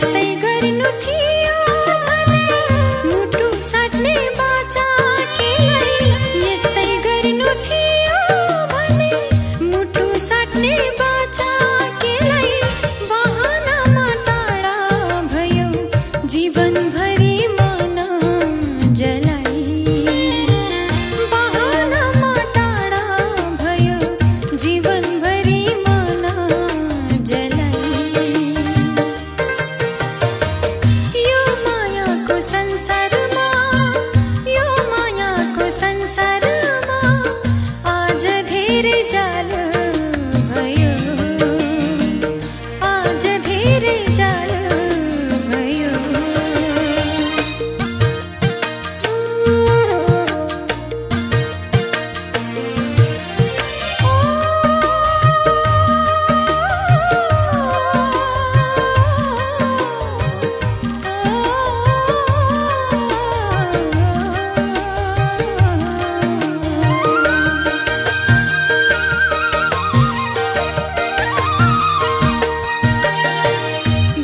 यस्तै गर्नु थियो भने मुटु साट्ने बाचा केलाई यस्तै गर्नु थियो भने मुटु साट्ने बाचा केलाई बहानामा टाढा भयो जीवनभरि मन जलाई बहानामा टाढा भयो जीवनभरि मन जलाई यो मायाको संसारमा आज धेरै जाल भयो आज धेरै जाल भयो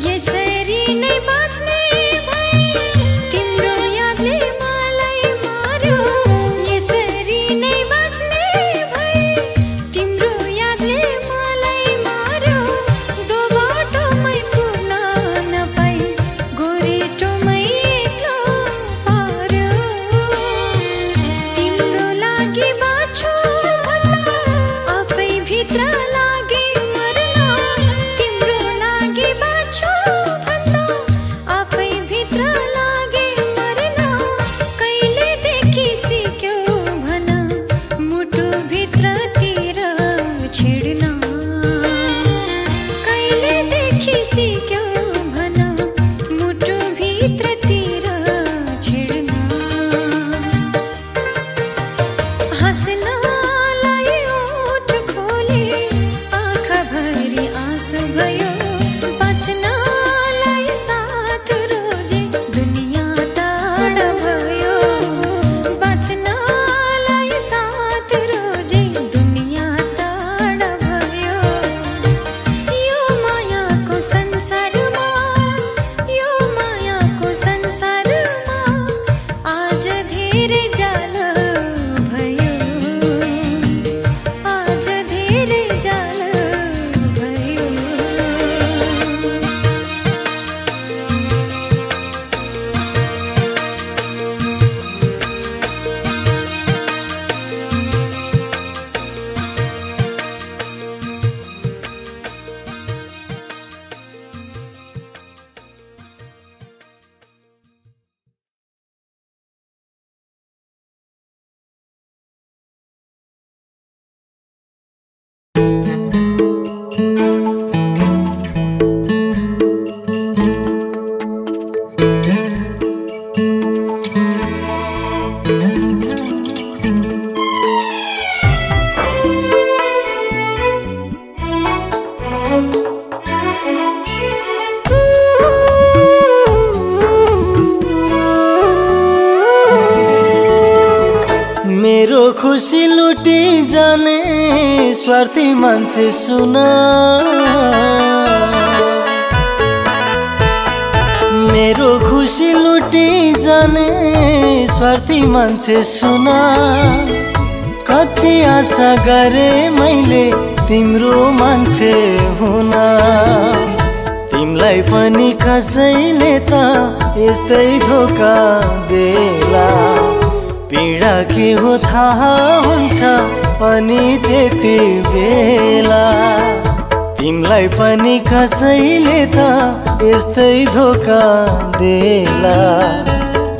यसरी नै बाँच्ने भए तिम्रो यादले मलाई मार्यो यसरी नै बाँच्ने भए तिम्रो यादले मलाई मार्यो दो बाटोमै पुग्न नपाई गोरेटोमै एक्लो पार्यो तिम्रो लागि बाँच्छु भन्दा आफै भित्र लागि मर्न तिम्रो लागि बाँच्छु भन्दा आफै भित्र लागि मर्न कहिलेदेखि सिक्यो भन मुटु भित्रतिर छिड्न कहिलेदेखि सिक्यो भन मुटु भित्रतिर छिड्न हाँस्नलाई ओठ खोले आँखाभरि आँसु भयो बाँच्नलाई साथ रोजे दुनियाँ टाढा भयो बाँच्नलाई साथ रोजे दुनियाँ टाढा भयो यो मायाको संसारमा आज धेरै जाल भयो आज धेरै जाल भयो मेरो खुसी लुटी जाने स्वार्थी मान्छे सुन मेरो खुसी लुटी जाने स्वार्थी मान्छे सुन कति आशा गरे मैले तिम्रो मान्छे हुन तिमलाई पनि कसैले त यस्तै धोका देला पीडा के हो थाहा हुन्छ अनि त्यति बेला तिमलाई पनि कसैले त यस्तै धोका देला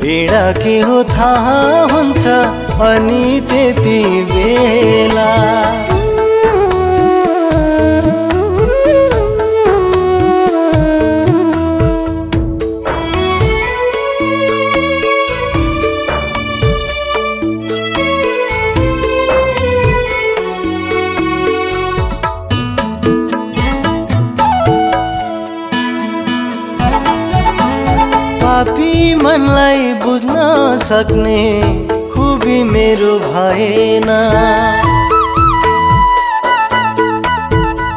पीडा के हो थाहा हुन्छ अनि त्यति बेला पापी मनलाई बुझ्न सक्ने खुबी मेरो भएन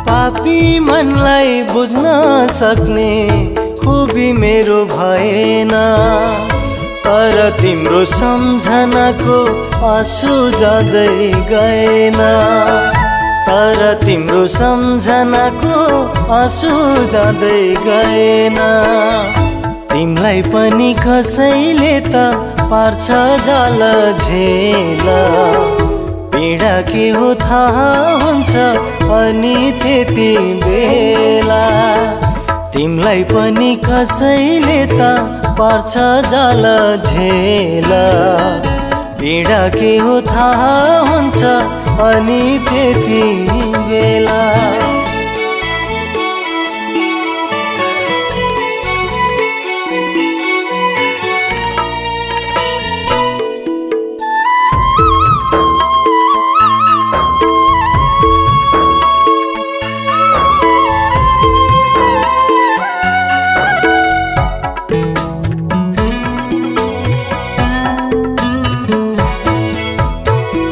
पापी मनलाई बुझ्न सक्ने खुबी मेरो भएन, तर तिम्रो सम्झनाको आँसु जाँदै गएन, तर तिम्रो सम्झनाको आँसु जाँदै गएन। तिमीलाई पनि कसैले त पार्छ जाल झेल, पीडा के हो थाहा हुन्छ अनि त्यति बेला। तिमीलाई पनि कसैले त पार्छ जाल झेल, पीडा के हो थाहा हुन्छ अनि त्यति बेला।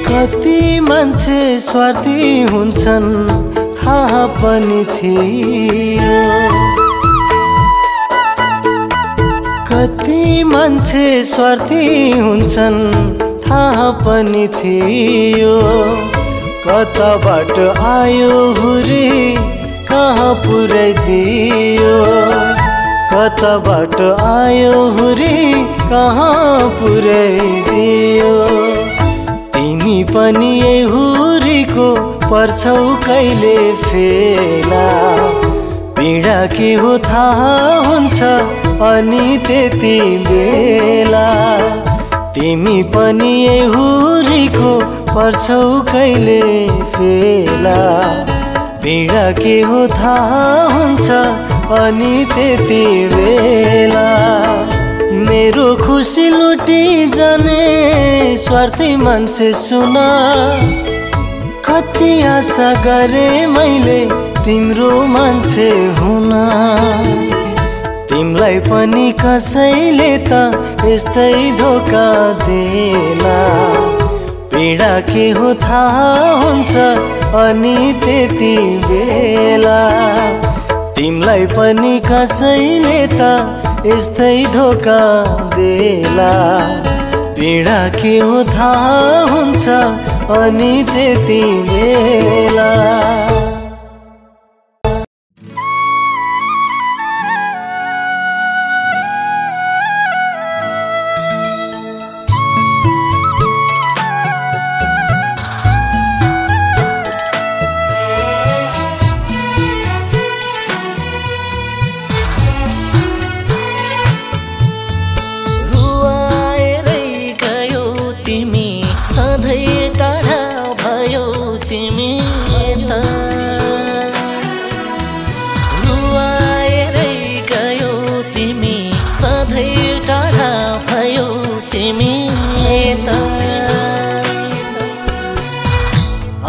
कति मान्छे स्वार्थी हुन्छन् थाहा पनि थियो, कति मान्छे स्वार्थी हुन्छन् थाहा पनि थियो। कताबाट आयो हुरी कहाँ पुर्याइदियो, कताबाट आयो हुरी कहाँ पुर्याइदियो। तिमी पनि यही हुरीको पर्छौ कहिले फेला, पीडा के हो थाहा हुन्छ अनि त्यति बेला। तिमी पनि यही हुरीको पर्छौ कहिले फेला, पीडा के हो थाहा हुन्छ अनि त्यति बेला। मेरो खुसी लुटी जाने स्वार्थी मान्छे सुन, कति आशा गरे मैले तिम्रो मान्छे हुन। तिमीलाई पनि कसैले त यस्तै धोका देला, पीडा के हो थाहा हुन्छ अनि त्यति बेला। तिमीलाई पनि कसैले त यस्तै धोका देला, पीडा के हो थाहा हुन्छ अनि त्यति बेला।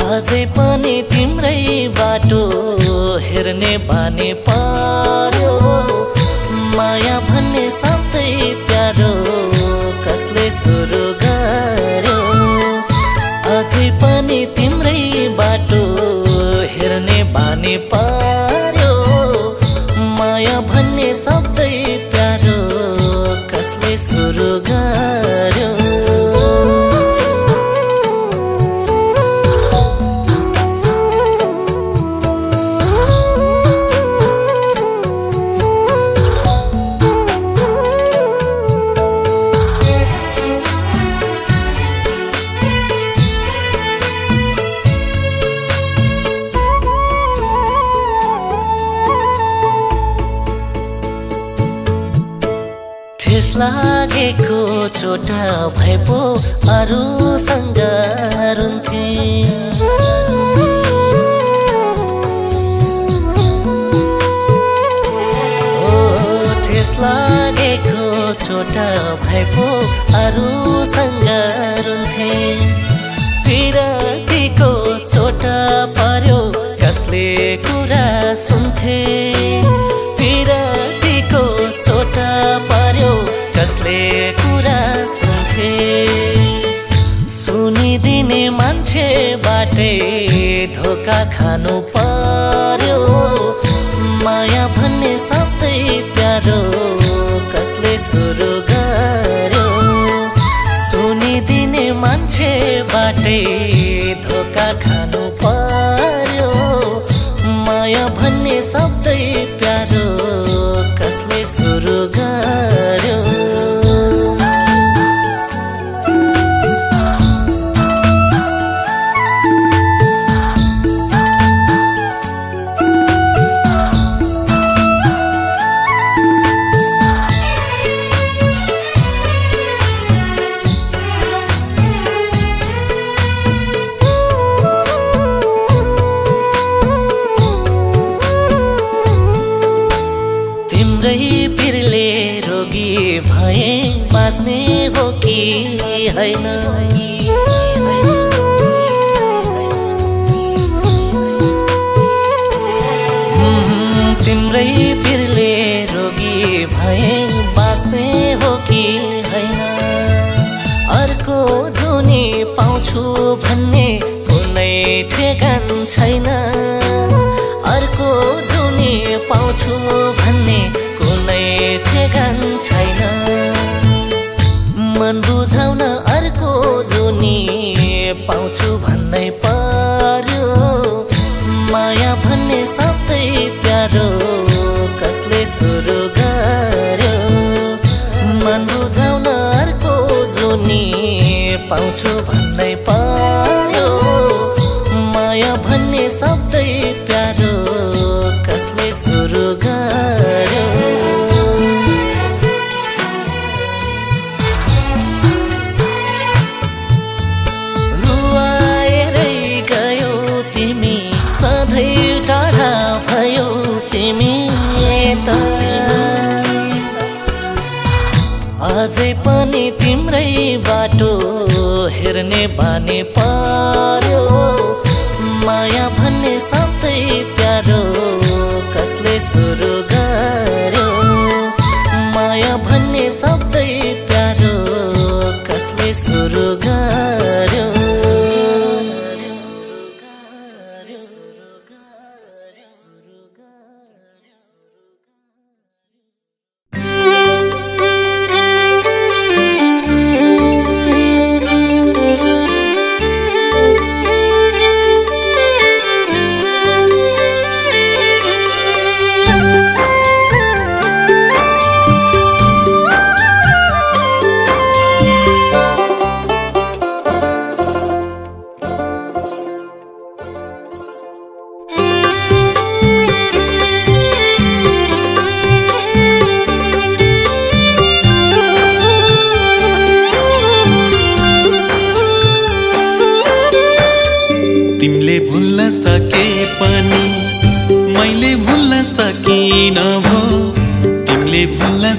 अझै पनि तिम्रै बाटो हेर्ने बानी पर्यो, माया भन्ने शब्दै प्यारो कसले सुरु गर्यो। अझै पनि तिम्रै बाटो हेर्ने बानी पर्यो, माया भन्ने शब्दै प्यारो कसले सुरु गर्यो। ठेस लागेको चोटा भए पो अरूसँग रुन्थे, ठेस लागेको चोटा भए पो अरूसँग रुन्थे। पिरातीको चोटा पर्यो कसले कुरा सुन्थे, पिरातीको चोटा पर्यो कसले कुरा सुन्थे। सुनिदिने मान्छेबाटै धोका खानु पर्यो, माया भन्ने भन्ने सबै प्यारो कसले सुरु गर्यो सुनिदिने मान्छेबाटै धोका खानु पर्यो माया भन्ने सबै प्यारो कसले सुरु गर्यो बाँच्ने हो कि हैन तिम्रै पिरले रोगी भए बाँच्ने हो कि हैन अर्को जुनी पाउँछु भन्ने कुनै ठेगान छैन अर्को जुनी पाउँछु भन्ने कुनै ठेगान छैन मन बुझाउन अर्को जुनी पाउँछु भन्नै पर्यो माया भन्ने सबै प्यारो कसले सुरु गर्यो मन बुझाउन अर्को जुनी पाउँछु भन्नै पर्यो माया भन्ने सबै प्यारो कसले सुरु गर्यो अझै पनि तिम्रै बाटो हेर्ने बानी पर्यो माया भन्ने सबै प्यारो कसले सुरु गर्यो माया भन्ने सबै प्यारो कसले सुरु गर्यो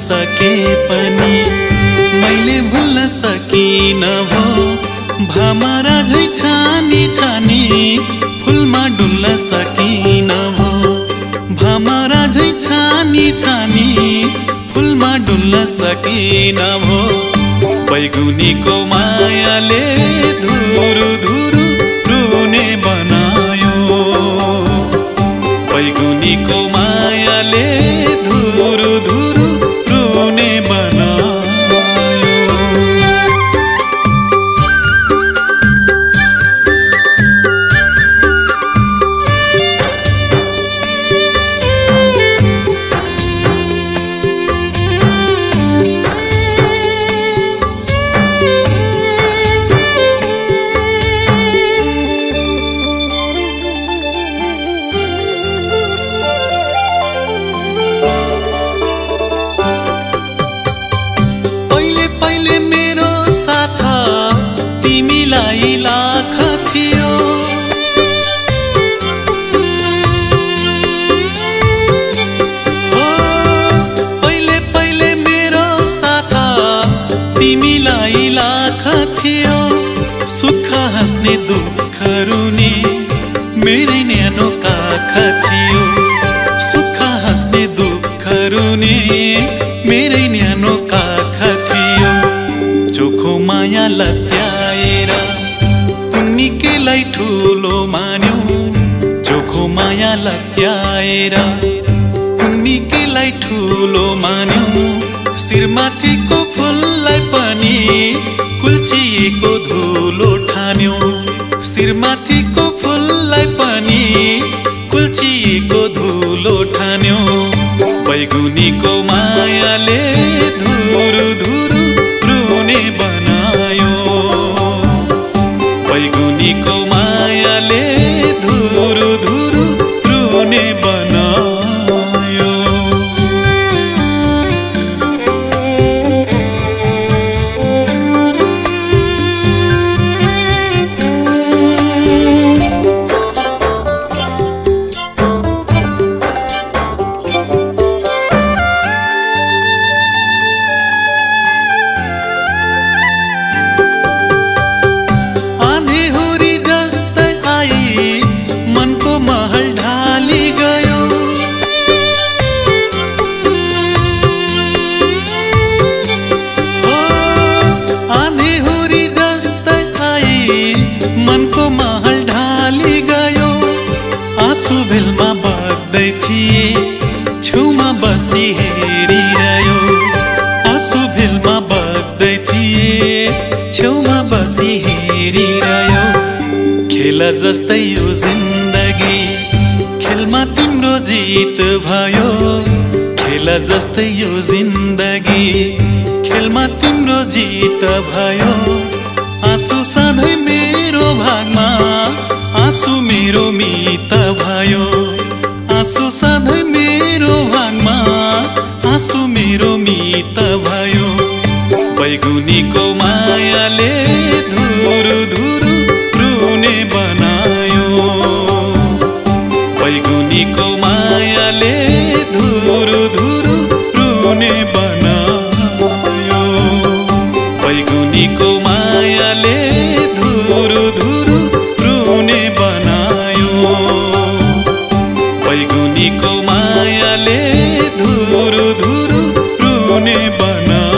सके पनि मैले भुल्न सकिन भो भमरा झै छानी छानी फुलमा डुल्न सकिन भो भमरा झै छानी छानी फुलमा डुल्न सकिन भो बैगुनीको मायाले धुरु धुरु रुने बनायो बैगुनीको मायाले धुरु धुरु रुने बनायो हाँस्ने दुःख रुने मेरै न्यानो काखा थियो सुख हाँस्ने दुःख रुने मेरै न्यानो काखा थियो चोखो माया लत्याएर कुन्निकेलाई ठुलो मान्यो चोखो माया लत्याएर कुन्निके फुललाई ठुलो मान्यौ, शिरमाथिको फुललाई पनि कुल्चिएको धुलो ठान्यौ। शिरमाथिको फुललाई पनि कुल्चिएको धुलो ठान्यौ। बैगुनीको मायाले धुरु धुरु रुने बनायो। बैगुनीको मायाले धुरु धुरु रुने बनायो। भेलमा बग्दै थिए, छेउमा बसी हेरिरह्यो। आँसु भेलमा बग्दै थिए, छेउमा बसी हेरिरह्यो। खेल जस्तै यो जिन्दगी, खेलमा तिम्रो जित भयो। खेल जस्तै यो जिन्दगी, खेलमा तिम्रो जित भयो। आँसु सधैँ मेरो भागमा, आँसु मेरो मित भयो। आँसु सधैँ मेरो भागमा, आँसु मेरो मित भयो। बैगुनीको मायाले धुरु धुरु रुने बनायो। बैगुनीको मायाले धुरु धुरु रुने बनायो। बैगुनीको मायाले धुरु धुरु रुने बनायो। बैगुनीको मायाले धुरु धुरु रुने बनायो।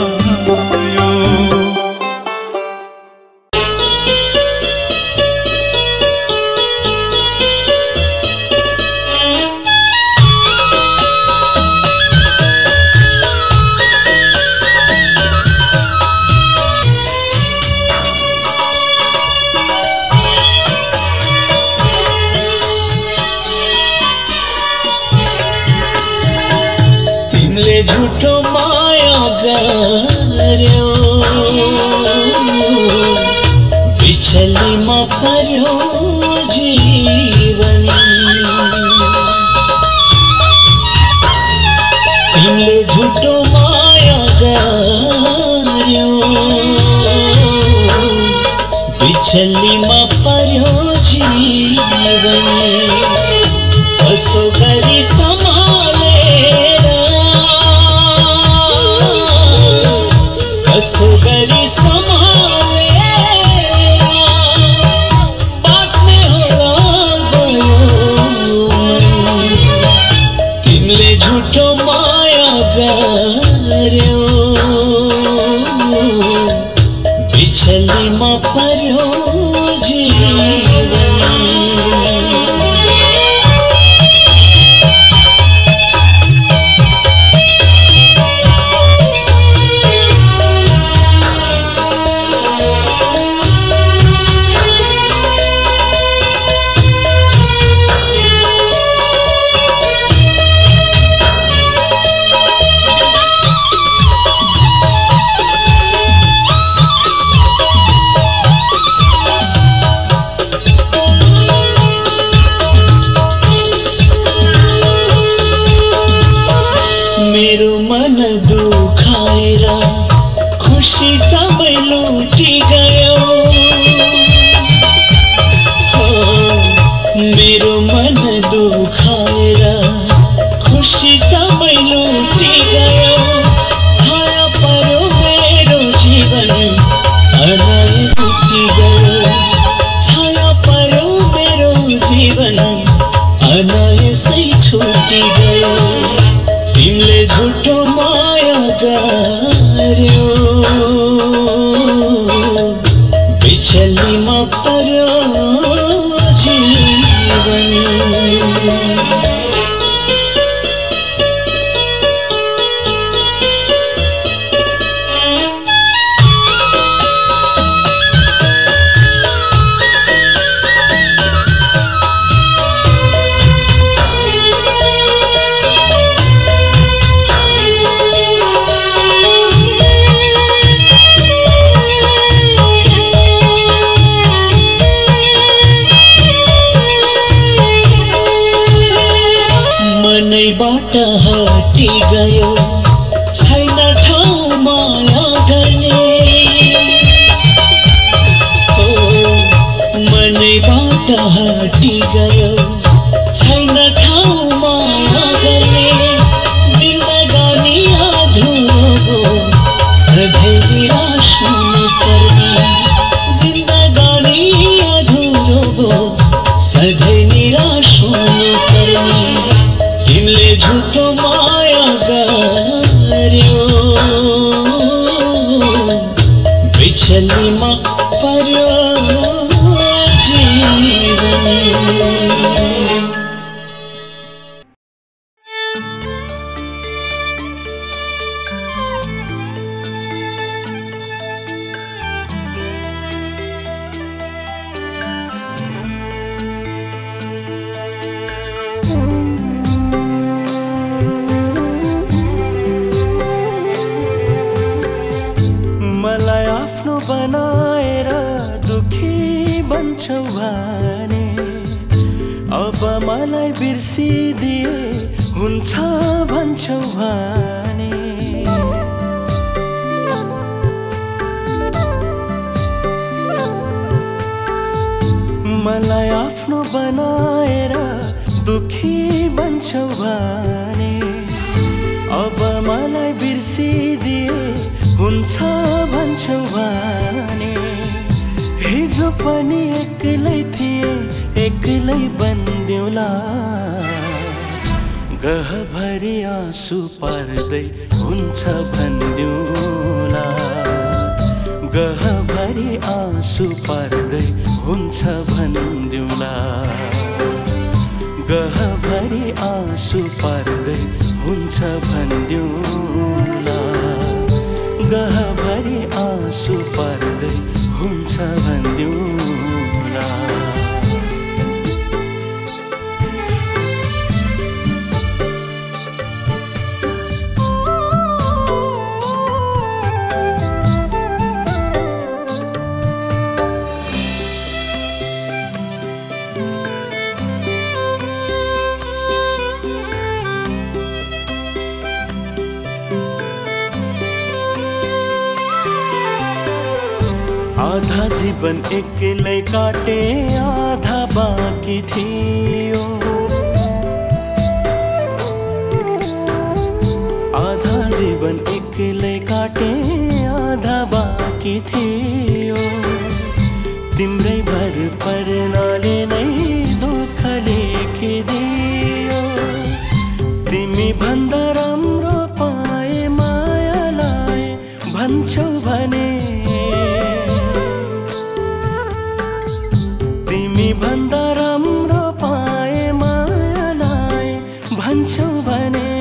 झूठो माया गर्यो, बिछलीमा पर्यो जीवन। तिमीले झूठो माया गर्यो, बिछलीमा पर्यो जीवन। कसो गरी सम्हालेर, कसो गरी सम्हालेर बाँच्ने होला गयो मन। तिमीले झुठो माया गर्यो, बिछलीमा पर्यो जीवन। मेरो मन दुखाएर खुसी सबै लुटी गयो। मेरो मन दुखाएर खुसी सबै लुटी गयो। छाया पर्यो मेरो जीवन, अनायास छुटी गयो। छाया पर्यो मेरो जीवन, अनायासै छुटी गयो। तिमीले झुठो माया गर्यो, बिछलीमा पर्यो जीवन। हटी गयो छैन ठाउँ माया गर्ने मनैबाट हटी गयो छैन ठाउँ माया गर्ने जिन्दगानी अधुरो सधैँ निराश हुनु पर्ने जिन्दगानी अधुरो सधैँ निराश हुनु पर्ने तिमीले झुटो माया गर्यो बिछलीमा पर्यो मलाई आफ्नो बनाएर दुखी बन्छौ भने अब मलाई बिर्सिदिए हुन्छ भन्छौ भने मलाई आफ्नो बनाएर दुखी बन्छौ भने अब मलाई बिर्सिदिए हुन्छ भन्छौ भने हिजो पनि एक्लै थिए एक्लै बन्दिउला गहभरि आँसु पर्दै हुन्छ भन्दिउला गहभरि आँसु पर्दै हुन्छ भन्दिउला गहभरि आँसु पर्दै हुन्छ भन्दिउला गहभरि आँसु पर्दै हुन्छ भन्दिउला आधा जीवन एक्लै काटे आधा बाँकी थियो आधा जीवन एक्लै काटे आधा बाँकी थियो तिम्रै भर पर्नाले नै दुःख लेखिदियो तिमी भन्दा राम्रो पाए मायालाई भन्छौ भने भन्दा राम्रो पाए मायालाई भन्छौ भने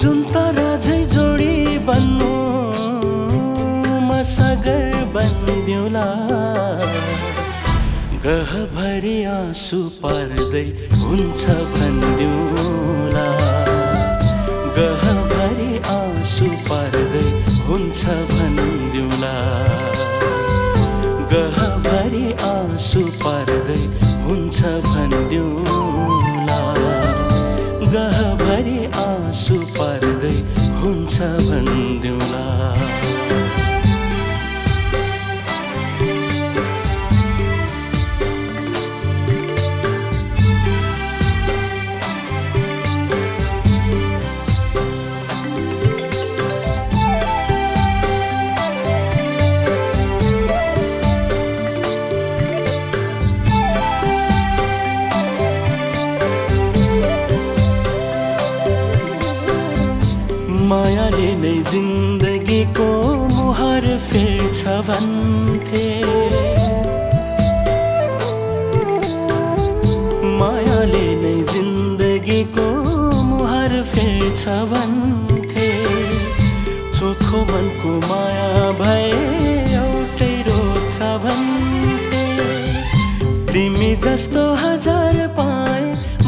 जुन तरझै जोडी बन्नु म सगर बन्दिउला गहभरि आँसु पर्दै हुन्छ भन्दिउला गहभरि आँसु पर्दै हुन्छ भन्दिउला गहभरि आँसु पर्दै हुन्छ भन्दिउला गहभरि आँसु पर्दै हुन्छ भन्दिउला मायाले नै जिन्दगीको मुहार फेर्छ भन्थे मायाले नै जिन्दगीको मुहार फेर्छ भन्थे चोखो मनको माया भए एउटै रोक्छ भन्थे तिमी जस्तो हजार पाए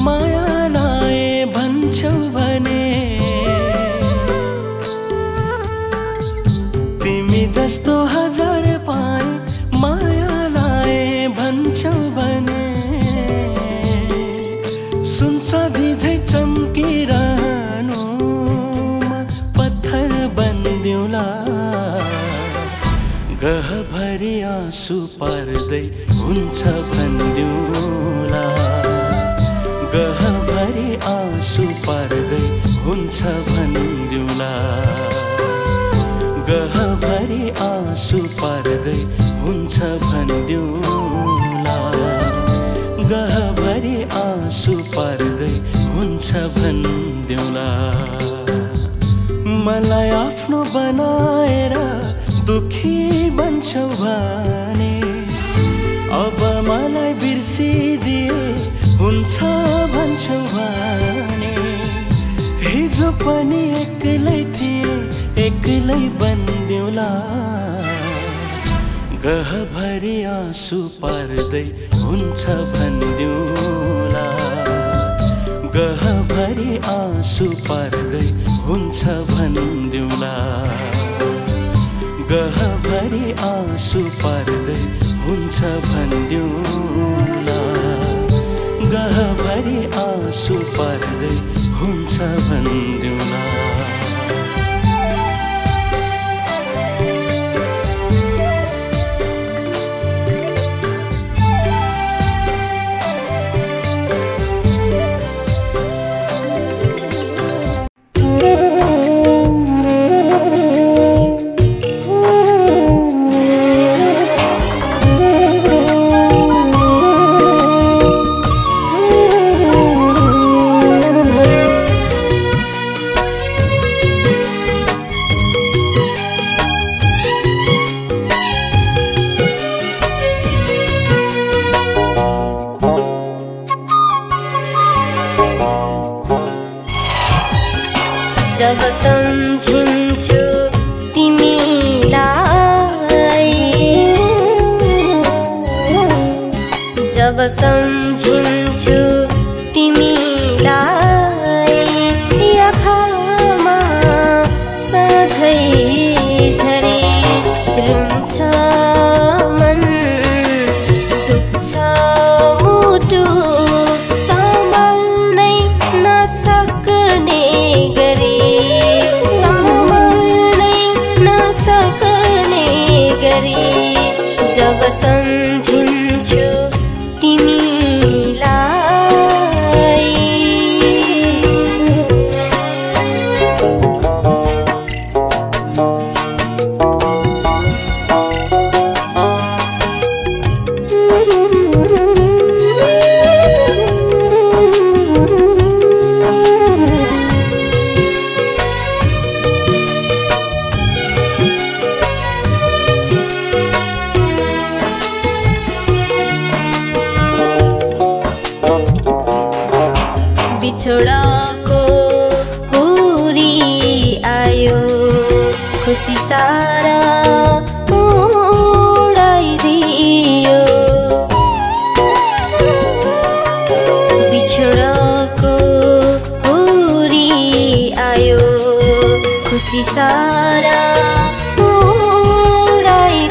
मायालाई भन्छौ भने जस्तो हजार पाए मायालाई भन्छौ भने सुनचाँदी झै चम्की हुन्छ भन्दिउँला गहभरि आँसु पर्दै हुन्छ भन्दिउँला गहभरि आँसु पर्दै हुन्छ भन्दिउँला मलाई आफ्नो बनाएर दुखी बन्छौ भने अब मलाई बिर्सिदिए हुन्छ भन्छौ भने हिजो पनि एक्लै थिए एक्लै बन्दिउँला गहभरि आँसु पर्दै हुन्छ भन्दिउँला गहभरि आँसु पर्दै हुन्छ भन्दिउँला गहभरि आँसु पर्दै हुन्छ भन्दिउँला गहभरि आँसु पर्दै हुन्छ भन्दिउँला जब सम्झिन्छु तिमीलाई जब सम्झिन्छु तिमीलाई आँखामा सधैँ झरी रुन्छ मन दुख्छ मुटु सम्हाल्नै नसक्ने गरी जब सम्झिन्छु तिमीलाई बिछोडको हुरी आयो खुसी सारा उडाइदियो बिछोडको हुरी आयो खुसी सारा उडाइदियो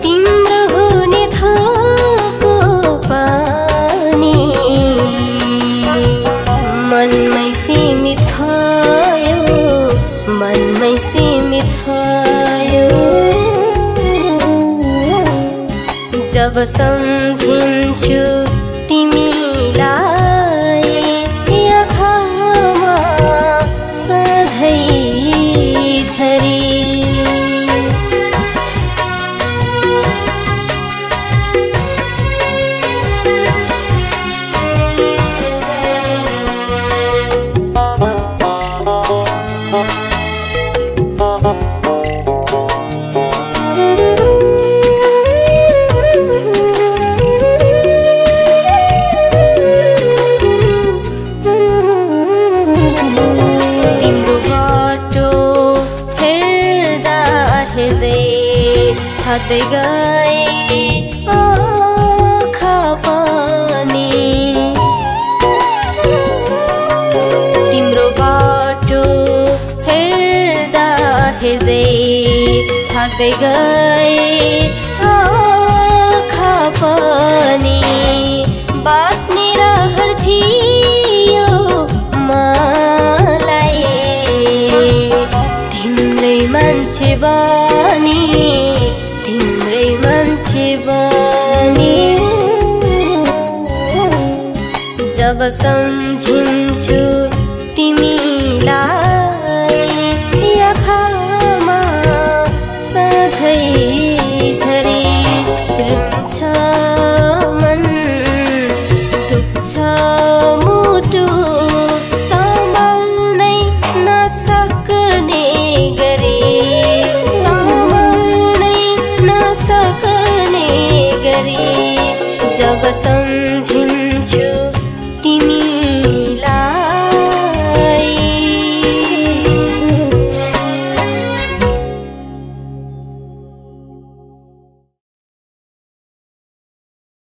तिम्रो हुने थोको पानी मनमै सीमित भयो जब सम्झिन्छु तिमीलाई आँखामा सधैँ झरी हातै गए आँखा पानी तिम्रो बाटो हेर्दा हेर्दै थाक्दै गए आँखा पानी बाँच्ने रहर थियो मलाई तिम्रै मान्छे बनी जब